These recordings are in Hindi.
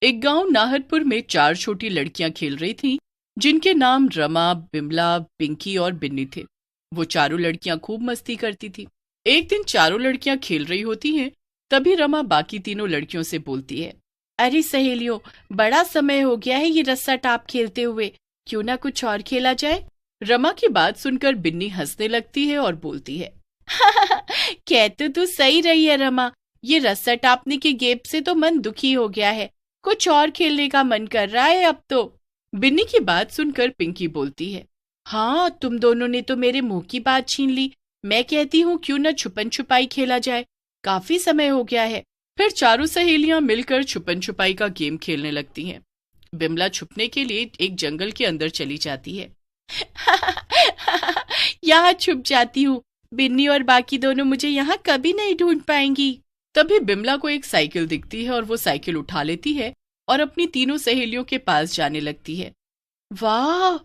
एक गांव नाहरपुर में 4 छोटी लड़कियां खेल रही थीं, जिनके नाम रमा, बिमला, पिंकी और बिन्नी थे। वो चारों लड़कियां खूब मस्ती करती थी। एक दिन चारों लड़कियां खेल रही होती हैं, तभी रमा बाकी तीनों लड़कियों से बोलती है, अरे सहेलियों, बड़ा समय हो गया है ये रस्सा टाप खेलते हुए, क्यों ना कुछ और खेला जाए। रमा की बात सुनकर बिन्नी हंसने लगती है और बोलती है, कह तो तू सही रही है रमा, ये रस्सा टापने के गेम से तो मन दुखी हो गया है, कुछ और खेलने का मन कर रहा है अब तो। बिन्नी की बात सुनकर पिंकी बोलती है, हाँ तुम दोनों ने तो मेरे मुंह की बात छीन ली, मैं कहती हूँ क्यों न छुपन छुपाई खेला जाए, काफी समय हो गया है। फिर चारों सहेलियां मिलकर छुपन छुपाई का गेम खेलने लगती हैं। बिमला छुपने के लिए एक जंगल के अंदर चली जाती है। यहाँ छुप जाती हूँ, बिन्नी और बाकी दोनों मुझे यहाँ कभी नहीं ढूंढ पाएंगी। तभी बिमला को एक साइकिल दिखती है और वो साइकिल उठा लेती है और अपनी तीनों सहेलियों के पास जाने लगती है। वाह,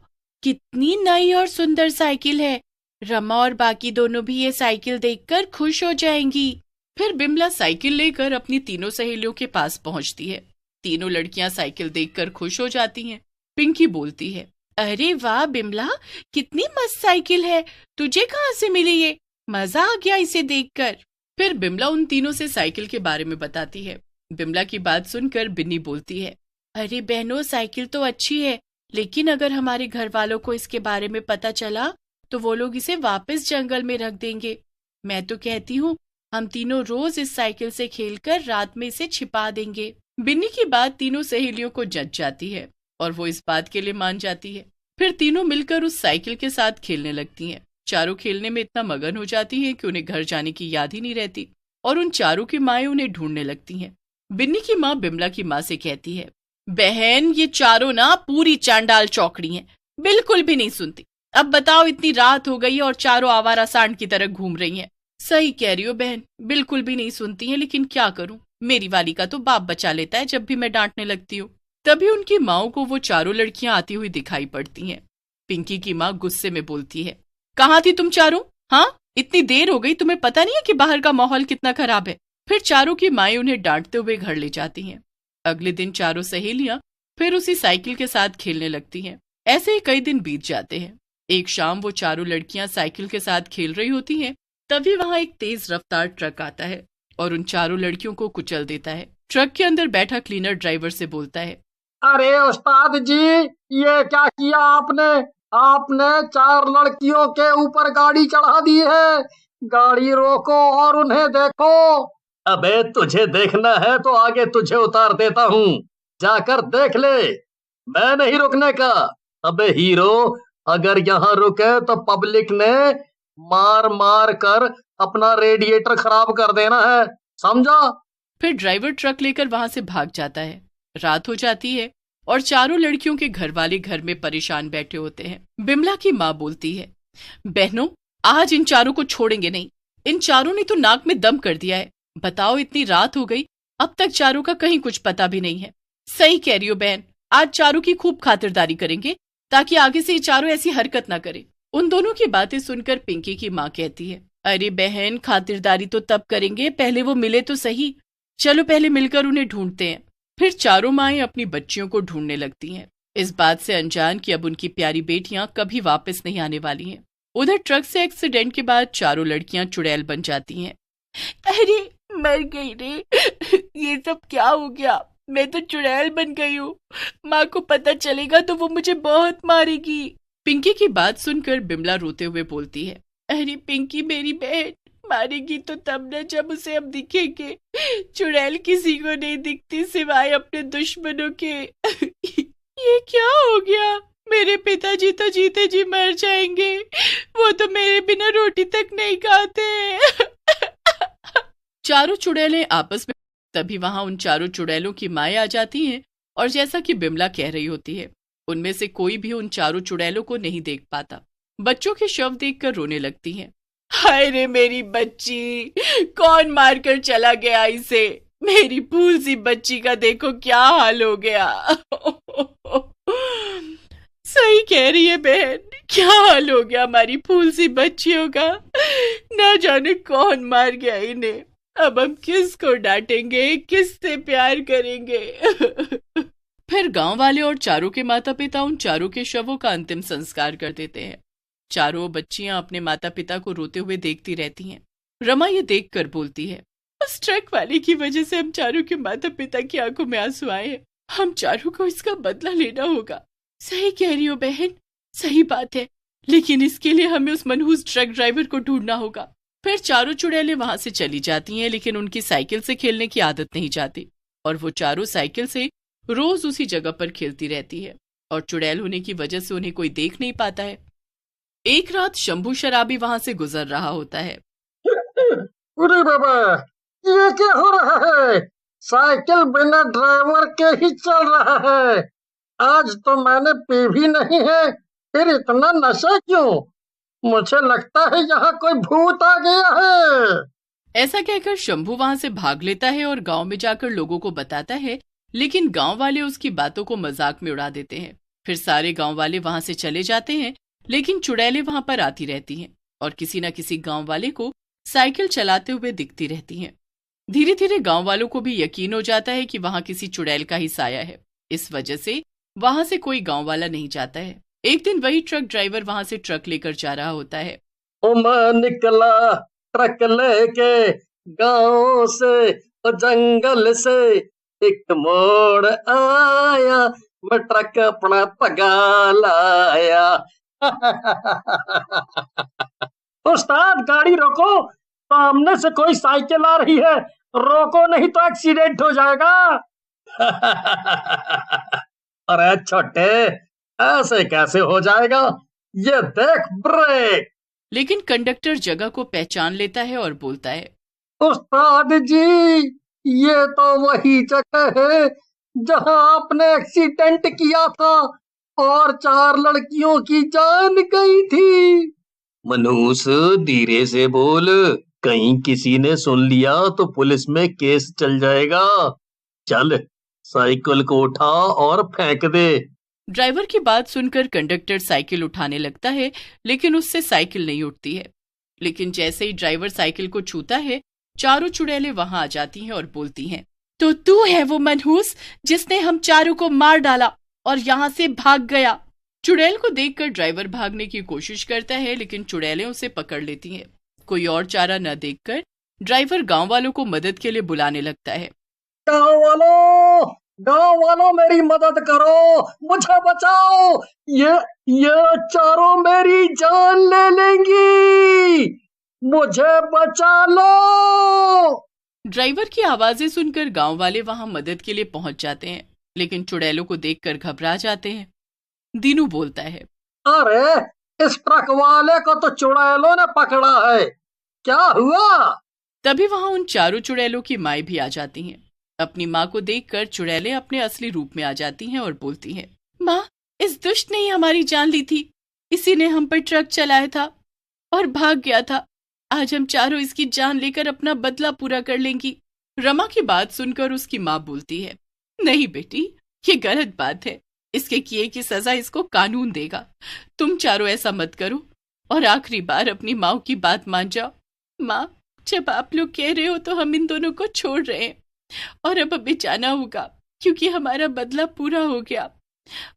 कितनी नई और सुंदर साइकिल है, रमा और बाकी दोनों भी ये साइकिल देखकर खुश हो जाएंगी। फिर बिमला साइकिल लेकर अपनी तीनों सहेलियों के पास पहुंचती है। तीनों लड़कियां साइकिल देखकर खुश हो जाती हैं। पिंकी बोलती है, अरे वाह बिमला, कितनी मस्त साइकिल है, तुझे कहाँ से मिली ये, मजा आ गया इसे देखकर। फिर बिमला उन तीनों से साइकिल के बारे में बताती है। बिमला की बात सुनकर बिन्नी बोलती है, अरे बहनों, साइकिल तो अच्छी है, लेकिन अगर हमारे घर वालों को इसके बारे में पता चला तो वो लोग इसे वापस जंगल में रख देंगे। मैं तो कहती हूँ हम तीनों रोज इस साइकिल से खेलकर रात में इसे छिपा देंगे। बिन्नी की बात तीनों सहेलियों को जच जाती है और वो इस बात के लिए मान जाती है। फिर तीनों मिलकर उस साइकिल के साथ खेलने लगती हैं। चारों खेलने में इतना मगन हो जाती हैं कि उन्हें घर जाने की याद ही नहीं रहती और उन चारों की माएं उन्हें ढूंढने लगती हैं। बिन्नी की माँ बिमला की माँ से कहती है, बहन ये चारों ना पूरी चांडाल चौकड़ी हैं, बिल्कुल भी नहीं सुनती। अब बताओ, इतनी रात हो गई और चारों आवारा सांड की तरह घूम रही हैं। सही कह रही हो बहन, बिल्कुल भी नहीं सुनती हैं, लेकिन क्या करूं, मेरी वाली का तो बाप बचा लेता है जब भी मैं डांटने लगती हूँ। तभी उनकी माओ को वो चारों लड़कियां आती हुई दिखाई पड़ती हैं। पिंकी की माँ गुस्से में बोलती है, कहाँ थी तुम चारों? हाँ, इतनी देर हो गई, तुम्हें पता नहीं है कि बाहर का माहौल कितना खराब है। फिर चारों की माएं उन्हें डांटते हुए घर ले जाती हैं। अगले दिन चारों सहेलियां फिर उसी साइकिल के साथ खेलने लगती हैं। ऐसे ही कई दिन बीत जाते हैं। एक शाम वो चारों लड़कियां साइकिल के साथ खेल रही होती हैं, तभी वहां एक तेज रफ्तार ट्रक आता है और उन चारों लड़कियों को कुचल देता है। ट्रक के अंदर बैठा क्लीनर ड्राइवर से बोलता है, अरे उस्ताद जी, ये क्या किया आपने? आपने 4 लड़कियों के ऊपर गाड़ी चढ़ा दी है। गाड़ी रोको और उन्हें देखो। अबे तुझे देखना है तो आगे तुझे उतार देता हूँ, जाकर देख ले। मैं नहीं रुकने का। अबे हीरो, अगर यहाँ रुके तो पब्लिक ने मार मार कर अपना रेडिएटर खराब कर देना है, समझा? फिर ड्राइवर ट्रक लेकर वहां से भाग जाता है। रात हो जाती है और चारों लड़कियों के घर वाले घर में परेशान बैठे होते हैं। बिमला की माँ बोलती है, बहनों, आज इन चारों को छोड़ेंगे नहीं, इन चारों ने तो नाक में दम कर दिया है। बताओ, इतनी रात हो गई, अब तक चारों का कहीं कुछ पता भी नहीं है। सही कह रही हो बहन, आज चारों की खूब खातिरदारी करेंगे ताकि आगे से ये चारों ऐसी हरकत ना करे। उन दोनों की बातें सुनकर पिंकी की माँ कहती है, अरे बहन, खातिरदारी तो तब करेंगे, पहले वो मिले तो सही, चलो पहले मिलकर उन्हें ढूंढते हैं। फिर चारों माएं अपनी बच्चियों को ढूंढने लगती हैं, इस बात से अनजान कि अब उनकी प्यारी बेटियां कभी वापस नहीं आने वाली हैं। उधर ट्रक से एक्सीडेंट के बाद चारों लड़कियां चुड़ैल बन जाती हैं। अरे मर गई रे, ये सब क्या हो गया, मैं तो चुड़ैल बन गई हूँ, माँ को पता चलेगा तो वो मुझे बहुत मारेगी। पिंकी की बात सुनकर बिमला रोते हुए बोलती है, अरे पिंकी मेरी बहन, मारेगी तो तब न जब उसे हम दिखेंगे, चुड़ैल किसी को नहीं दिखती सिवाय अपने दुश्मनों के। ये क्या हो गया, मेरे पिताजी तो जीते जी मर जाएंगे, वो तो मेरे बिना रोटी तक नहीं खाते। चारों चुड़ैलें आपस में, तभी वहां उन चारों चुड़ैलों की माएं आ जाती हैं और जैसा कि बिमला कह रही होती है, उनमें से कोई भी उन चारों चुड़ैलों को नहीं देख पाता। बच्चों के शव देखकर रोने लगती हैं। हाय रे मेरी बच्ची, कौन मारकर चला गया इसे, मेरी फूल सी बच्ची का देखो क्या हाल हो गया। सही कह रही है बहन, क्या हाल हो गया हमारी फूल सी बच्चियों का, ना जाने कौन मार गया इन्हें। अब हम किसको डांटेंगे, किससे प्यार करेंगे? फिर गांव वाले और चारों के माता पिता उन चारों के शवों का अंतिम संस्कार कर देते हैं। चारों बच्चियां अपने माता पिता को रोते हुए देखती रहती हैं। रमा ये देखकर बोलती है, उस ट्रक वाले की वजह से हम चारों के माता पिता की आंखों में आंसू आए हैं। हम चारों को इसका बदला लेना होगा। सही कह रही हो बहन, सही बात है, लेकिन इसके लिए हमें उस मनहूस ट्रक ड्राइवर को ढूंढना होगा। फिर चारों चुड़ैलें वहां से चली जाती हैं, लेकिन उनकी साइकिल से खेलने की आदत नहीं जाती और वो चारों साइकिल से रोज उसी जगह पर खेलती रहती है और चुड़ैल होने की वजह से उन्हें कोई देख नहीं पाता है। एक रात शंभू शराबी वहां से गुजर रहा होता है। अरे बाबा, ये क्या हो रहा है? साइकिल बिना ड्राइवर के ही चल रहा है। आज तो मैंने पी भी नहीं है, फिर इतना नशा क्यों? मुझे लगता है यहाँ कोई भूत आ गया है। ऐसा कहकर शंभू वहां से भाग लेता है और गांव में जाकर लोगों को बताता है, लेकिन गांव वाले उसकी बातों को मजाक में उड़ा देते हैं। फिर सारे गांव वाले वहां से चले जाते हैं, लेकिन चुड़ैलें वहां पर आती रहती हैं और किसी न किसी गांव वाले को साइकिल चलाते हुए दिखती रहती हैं। धीरे धीरे गांव वालों को भी यकीन हो जाता है कि वहां किसी चुड़ैल का ही साया है। इस वजह से वहां से कोई गांव वाला नहीं जाता है। एक दिन वही ट्रक ड्राइवर वहां से ट्रक लेकर जा रहा होता है। मैं निकला ट्रक लेके गांव से, जंगल से एक मोड़ आया, मैं ट्रक अपना पगा लाया। उस्ताद, गाड़ी रोको, सामने से कोई साइकिल आ रही है, रोको नहीं तो एक्सीडेंट हो जाएगा। अरे छोटे, ऐसे कैसे हो जाएगा? ये देख ब्रेक। लेकिन कंडक्टर जगह को पहचान लेता है और बोलता है, उस्ताद जी, ये तो वही जगह है जहां आपने एक्सीडेंट किया था और 4 लड़कियों की जान गई थी। मनहूस, धीरे से बोल, कहीं किसी ने सुन लिया तो पुलिस में केस चल जाएगा। चल, साइकिल को उठा और फेंक दे। ड्राइवर की बात सुनकर कंडक्टर साइकिल उठाने लगता है, लेकिन उससे साइकिल नहीं उठती है। लेकिन जैसे ही ड्राइवर साइकिल को छूता है, चारों चुड़ैलें वहां आ जाती हैं और बोलती हैं, तो तू है वो मनहूस जिसने हम चारों को मार डाला और यहाँ से भाग गया। चुड़ैल को देखकर ड्राइवर भागने की कोशिश करता है, लेकिन चुड़ैलें उसे पकड़ लेती हैं। कोई और चारा न देखकर ड्राइवर गांव वालों को मदद के लिए बुलाने लगता है। गांव वालों, मेरी मदद करो, मुझे बचाओ, ये चारों मेरी जान ले लेंगी, मुझे बचा लो। ड्राइवर की आवाजें सुनकर गांव वाले वहां मदद के लिए पहुंच जाते हैं, लेकिन चुड़ैलों को देखकर घबरा जाते हैं। दीनू बोलता है, अरे, इस ट्रक वाले को तो चुड़ैलों ने पकड़ा है, क्या हुआ? तभी वहां उन चारों चुड़ैलों की माएं भी आ जाती हैं। अपनी माँ को देखकर चुड़ैलें अपने असली रूप में आ जाती हैं और बोलती हैं, माँ, इस दुष्ट ने ही हमारी जान ली थी, इसी ने हम पर ट्रक चलाया था और भाग गया था। आज हम चारों इसकी जान लेकर अपना बदला पूरा कर लेंगी। रमा की बात सुनकर उसकी माँ बोलती है, नहीं बेटी, ये गलत बात है, इसके किए की सजा इसको कानून देगा। तुम चारों ऐसा मत करो और आखिरी बार अपनी माँ की बात मान जाओ। माँ, जब आप लोग कह रहे हो तो हम इन दोनों को छोड़ रहे हैं और अब हमें जाना होगा, क्योंकि हमारा बदला पूरा हो गया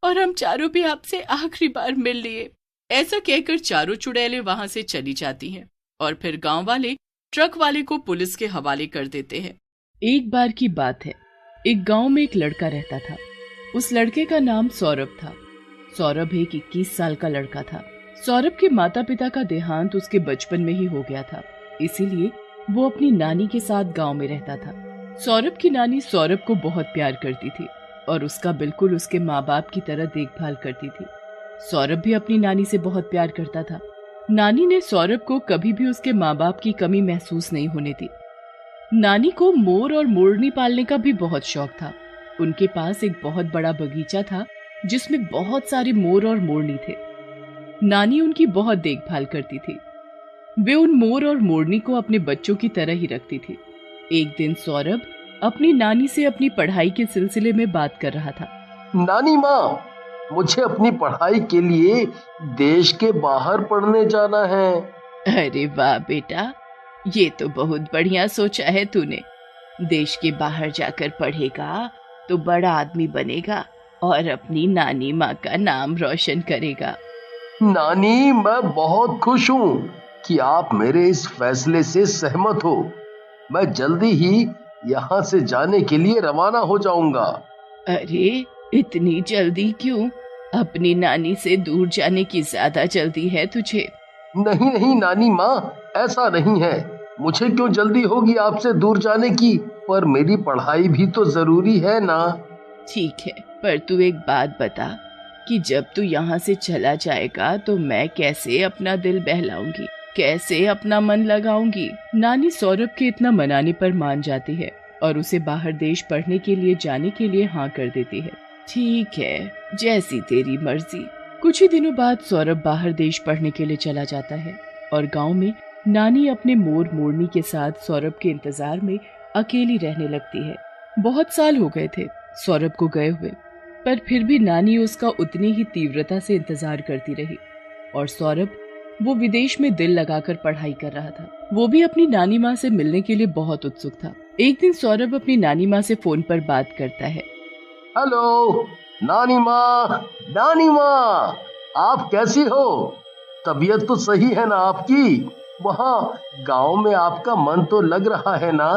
और हम चारों भी आपसे आखिरी बार मिल लिए। ऐसा कहकर चारों चुड़ैलें वहां से चली जाती हैं और फिर गांव वाले ट्रक वाले को पुलिस के हवाले कर देते हैं। एक बार की बात है, एक गांव में एक लड़का रहता था। उस लड़के का नाम सौरभ था। सौरभ एक 21 साल का लड़का था। सौरभ के माता पिता का देहांत उसके बचपन में ही हो गया था, इसीलिए वो अपनी नानी के साथ गांव में रहता था। सौरभ की नानी सौरभ को बहुत प्यार करती थी और उसका बिल्कुल उसके माँ बाप की तरह देखभाल करती थी। सौरभ भी अपनी नानी से बहुत प्यार करता था। नानी ने सौरभ को कभी भी उसके माँ बाप की कमी महसूस नहीं होने दी। नानी को मोर और मोरनी पालने का भी बहुत शौक था। उनके पास एक बहुत बड़ा बगीचा था जिसमें बहुत सारे मोर और मोरनी थे। नानी उनकी बहुत देखभाल करती थी। वे उन मोर और मोरनी को अपने बच्चों की तरह ही रखती थी। एक दिन सौरभ अपनी नानी से अपनी पढ़ाई के सिलसिले में बात कर रहा था। नानी माँ, मुझे अपनी पढ़ाई के लिए देश के बाहर पढ़ने जाना है। अरे वाह बेटा, ये तो बहुत बढ़िया सोचा है तूने। देश के बाहर जाकर पढ़ेगा तो बड़ा आदमी बनेगा और अपनी नानी माँ का नाम रोशन करेगा। नानी, मैं बहुत खुश हूँ कि आप मेरे इस फैसले से सहमत हो। मैं जल्दी ही यहाँ से जाने के लिए रवाना हो जाऊंगा। अरे इतनी जल्दी क्यों? अपनी नानी से दूर जाने की ज्यादा जल्दी है तुझे। नहीं नहीं नानी माँ, ऐसा नहीं है। मुझे क्यों जल्दी होगी आपसे दूर जाने की? पर मेरी पढ़ाई भी तो जरूरी है ना। ठीक है, पर तू एक बात बता कि जब तू यहाँ से चला जाएगा तो मैं कैसे अपना दिल बहलाऊंगी, कैसे अपना मन लगाऊंगी। नानी सौरभ के इतना मनाने पर मान जाती है और उसे बाहर देश पढ़ने के लिए जाने के लिए हाँ कर देती है। ठीक है, जैसी तेरी मर्जी। कुछ ही दिनों बाद सौरभ बाहर देश पढ़ने के लिए चला जाता है और गांव में नानी अपने मोर मोरनी के साथ सौरभ के इंतजार में अकेली रहने लगती है। बहुत साल हो गए थे सौरभ को गए हुए, पर फिर भी नानी उसका उतनी ही तीव्रता से इंतजार करती रही और सौरभ वो विदेश में दिल लगाकर पढ़ाई कर रहा था। वो भी अपनी नानी माँ से मिलने के लिए बहुत उत्सुक था। एक दिन सौरभ अपनी नानी माँ से फोन पर बात करता है। हेलो नानी माँ, नानी माँ, आप कैसी हो? तबीयत तो सही है ना आपकी? वहाँ गांव में आपका मन तो लग रहा है ना?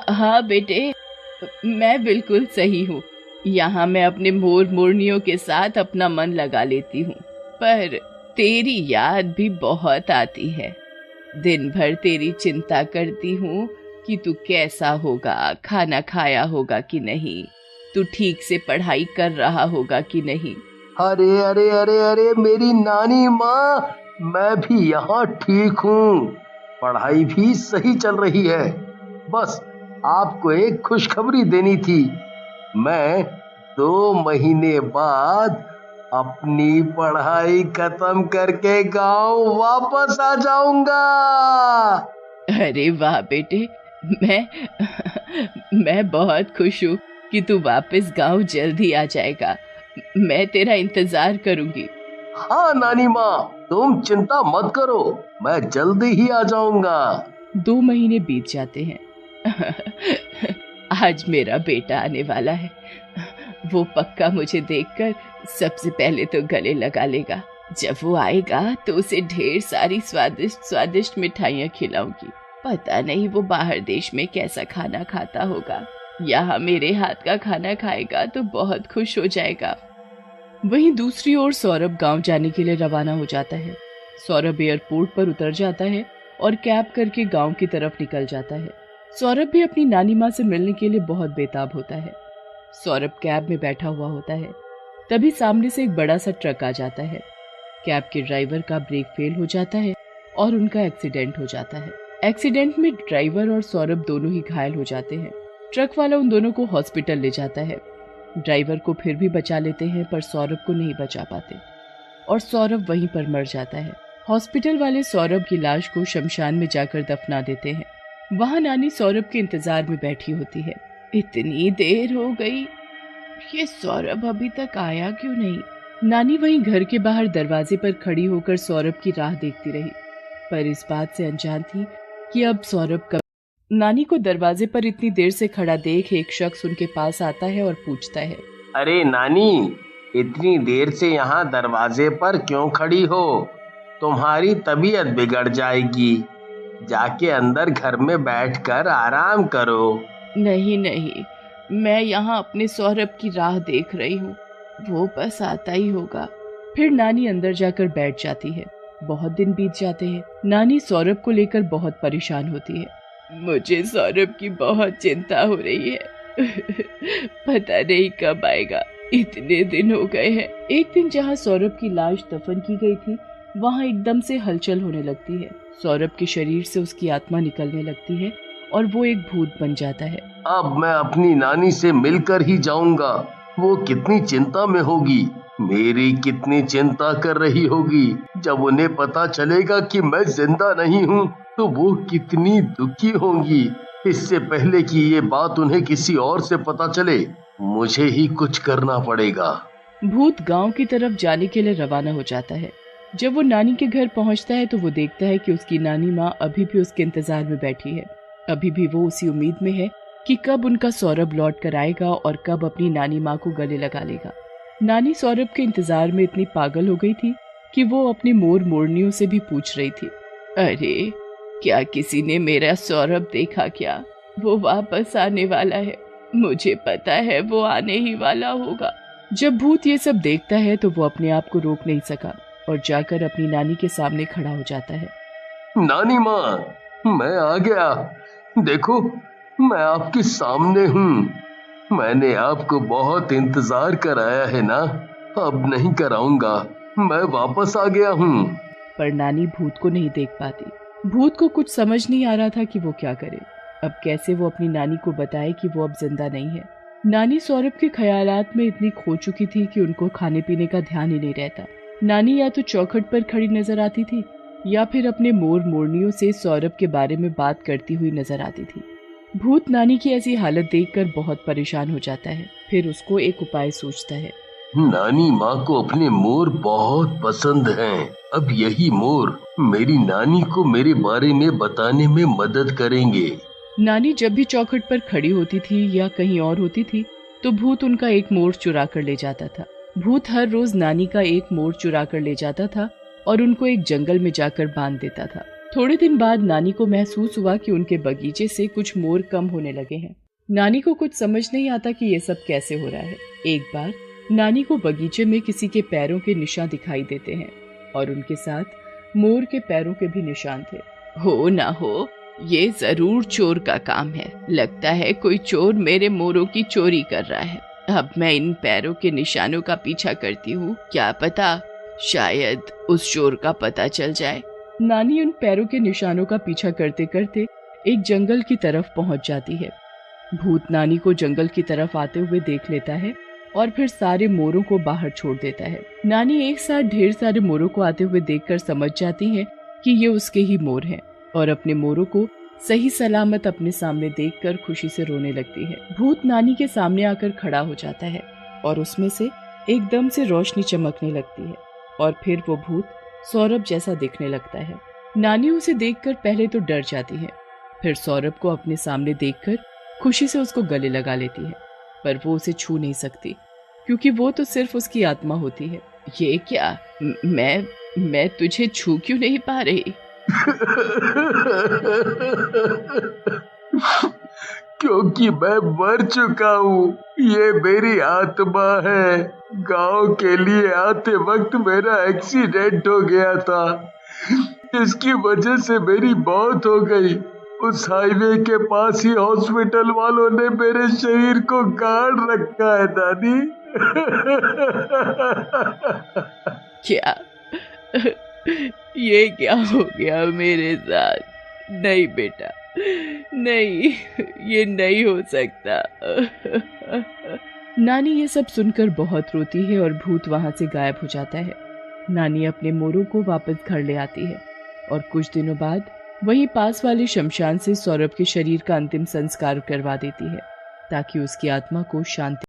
हाँ बेटे, मैं बिल्कुल सही हूँ। यहाँ मैं अपने मोर मोरनियों के साथ अपना मन लगा लेती हूँ, पर तेरी याद भी बहुत आती है। दिन भर तेरी चिंता करती हूँ कि तू कैसा होगा, खाना खाया होगा कि नहीं, तू ठीक से पढ़ाई कर रहा होगा कि नहीं। अरे अरे अरे अरे मेरी नानी माँ, मैं भी यहाँ ठीक हूँ। पढ़ाई भी सही चल रही है। बस आपको एक खुशखबरी देनी थी। मैं 2 महीने बाद अपनी पढ़ाई खत्म करके गांव वापस आ जाऊंगा। अरे वाह बेटे, मैं बहुत खुश हूँ कि तू वापस गांव जल्दी आ जाएगा। मैं तेरा इंतजार करूंगी। हाँ नानी माँ, तुम चिंता मत करो, मैं जल्दी ही आ जाऊंगा। 2 महीने बीत जाते हैं। आज मेरा बेटा आने वाला है। वो पक्का मुझे देखकर सबसे पहले तो गले लगा लेगा। जब वो आएगा तो उसे ढेर सारी स्वादिष्ट स्वादिष्ट मिठाइयाँ खिलाऊंगी। पता नहीं वो बाहर देश में कैसा खाना खाता होगा। यहाँ मेरे हाथ का खाना खाएगा तो बहुत खुश हो जाएगा। वहीं दूसरी ओर सौरभ गांव जाने के लिए रवाना हो जाता है। सौरभ एयरपोर्ट पर उतर जाता है और कैब करके गांव की तरफ निकल जाता है। सौरभ भी अपनी नानी माँ से मिलने के लिए बहुत बेताब होता है। सौरभ कैब में बैठा हुआ होता है, तभी सामने से एक बड़ा सा ट्रक आ जाता है। कैब के ड्राइवर का ब्रेक फेल हो जाता है और उनका एक्सीडेंट हो जाता है। एक्सीडेंट में ड्राइवर और सौरभ दोनों ही घायल हो जाते हैं। ट्रक वाला उन दोनों को हॉस्पिटल ले जाता है। ड्राइवर को फिर भी बचा लेते हैं, पर सौरभ को नहीं बचा पाते और सौरभ वहीं पर मर जाता है। हॉस्पिटल वाले सौरभ की लाश को शमशान में जाकर दफना देते हैं। वहां नानी सौरभ के इंतजार में बैठी होती है। इतनी देर हो गई, ये सौरभ अभी तक आया क्यों नहीं? नानी वहीं घर के बाहर दरवाजे पर खड़ी होकर सौरभ की राह देखती रही, पर इस बात से अनजान थी कि अब सौरभ कब। नानी को दरवाजे पर इतनी देर से खड़ा देख एक शख्स उनके पास आता है और पूछता है, अरे नानी, इतनी देर से यहाँ दरवाजे पर क्यों खड़ी हो? तुम्हारी तबीयत बिगड़ जाएगी। जाके अंदर घर में बैठकर आराम करो। नहीं नहीं, मैं यहाँ अपने सौरभ की राह देख रही हूँ, वो बस आता ही होगा। फिर नानी अंदर जाकर बैठ जाती है। बहुत दिन बीत जाते हैं। नानी सौरभ को लेकर बहुत परेशान होती है। मुझे सौरभ की बहुत चिंता हो रही है। पता नहीं कब आएगा, इतने दिन हो गए हैं। एक दिन जहाँ सौरभ की लाश दफन की गई थी, वहाँ एकदम से हलचल होने लगती है। सौरभ के शरीर से उसकी आत्मा निकलने लगती है और वो एक भूत बन जाता है। अब मैं अपनी नानी से मिलकर ही जाऊंगा। वो कितनी चिंता में होगी, मेरी कितनी चिंता कर रही होगी। जब उन्हें पता चलेगा कि मैं जिंदा नहीं हूँ तो वो कितनी दुखी होंगी। इससे पहले कि ये बात उन्हें किसी और से पता चले, मुझे ही कुछ करना पड़ेगा। भूत गांव की तरफ जाने के लिए रवाना हो जाता है। जब वो नानी के घर पहुंचता है तो वो देखता है कि उसकी नानी माँ अभी भी उसके इंतजार में बैठी है। अभी भी वो उसी उम्मीद में है कि कब उनका सौरभ लौट कर आएगा और कब अपनी नानी माँ को गले लगा लेगा। नानी सौरभ के इंतजार में इतनी पागल हो गई थी कि वो अपनी मोर मोरनियों से भी पूछ रही थी, अरे क्या किसी ने मेरा सौरभ देखा क्या? वो वापस आने वाला है, मुझे पता है वो आने ही वाला होगा। जब भूत ये सब देखता है तो वो अपने आप को रोक नहीं सका और जाकर अपनी नानी के सामने खड़ा हो जाता है। नानी माँ, मैं आ गया। देखो, मैं आपके सामने हूँ। मैंने आपको बहुत इंतजार कराया है ना, अब नहीं कराऊंगा, मैं वापस आ गया हूँ। पर नानी भूत को नहीं देख पाती। भूत को कुछ समझ नहीं आ रहा था कि वो क्या करे। अब कैसे वो अपनी नानी को बताए कि वो अब जिंदा नहीं है। नानी सौरभ के ख्यालात में इतनी खो चुकी थी कि उनको खाने पीने का ध्यान ही नहीं रहता। नानी या तो चौखट पर खड़ी नजर आती थी या फिर अपने मोर मोरनियों से सौरभ के बारे में बात करती हुई नजर आती थी। भूत नानी की ऐसी हालत देखकर बहुत परेशान हो जाता है। फिर उसको एक उपाय सूझता है। नानी माँ को अपने मोर बहुत पसंद हैं। अब यही मोर मेरी नानी को मेरे बारे में बताने में मदद करेंगे। नानी जब भी चौखट पर खड़ी होती थी या कहीं और होती थी तो भूत उनका एक मोर चुरा कर ले जाता था। भूत हर रोज नानी का एक मोर चुरा कर ले जाता था और उनको एक जंगल में जाकर बांध देता था। थोड़े दिन बाद नानी को महसूस हुआ कि उनके बगीचे से कुछ मोर कम होने लगे हैं। नानी को कुछ समझ नहीं आता कि ये सब कैसे हो रहा है। एक बार नानी को बगीचे में किसी के पैरों के निशान दिखाई देते हैं और उनके साथ मोर के पैरों के भी निशान थे। हो ना हो, ये जरूर चोर का काम है। लगता है कोई चोर मेरे मोरों की चोरी कर रहा है। अब मैं इन पैरों के निशानों का पीछा करती हूँ, क्या पता शायद उस चोर का पता चल जाए। नानी उन पैरों के निशानों का पीछा करते करते एक जंगल की तरफ पहुंच जाती है। भूत नानी को जंगल की तरफ आते हुए देख लेता है और फिर सारे मोरों को बाहर छोड़ देता है। नानी एक साथ ढेर सारे मोरों को आते हुए देखकर समझ जाती है कि ये उसके ही मोर हैं और अपने मोरों को सही सलामत अपने सामने देखकर खुशी से रोने लगती है। भूत नानी के सामने आकर खड़ा हो जाता है और उसमें से एकदम से रोशनी चमकने लगती है और फिर वो भूत सौरभ जैसा दिखने लगता है। नानी उसे देखकर पहले तो डर जाती है, फिर सौरभ को अपने सामने देखकर खुशी से उसको गले लगा लेती है, पर वो उसे छू नहीं सकती क्योंकि वो तो सिर्फ उसकी आत्मा होती है। ये क्या, मैं तुझे छू क्यों नहीं पा रही? क्योंकि मैं मर चुका हूँ, ये मेरी आत्मा है। गांव के लिए आते वक्त मेरा एक्सीडेंट हो गया था, इसकी वजह से मेरी मौत हो गई। उस हाईवे के पास ही हॉस्पिटल वालों ने मेरे शरीर को गाड़ रखा है नानी। क्या ये क्या हो गया मेरे साथ? नहीं बेटा, नहीं, ये नहीं हो सकता। नानी ये सब सुनकर बहुत रोती है और भूत वहां से गायब हो जाता है। नानी अपने मोरों को वापस घर ले आती है और कुछ दिनों बाद वहीं पास वाले शमशान से सौरभ के शरीर का अंतिम संस्कार करवा देती है ताकि उसकी आत्मा को शांति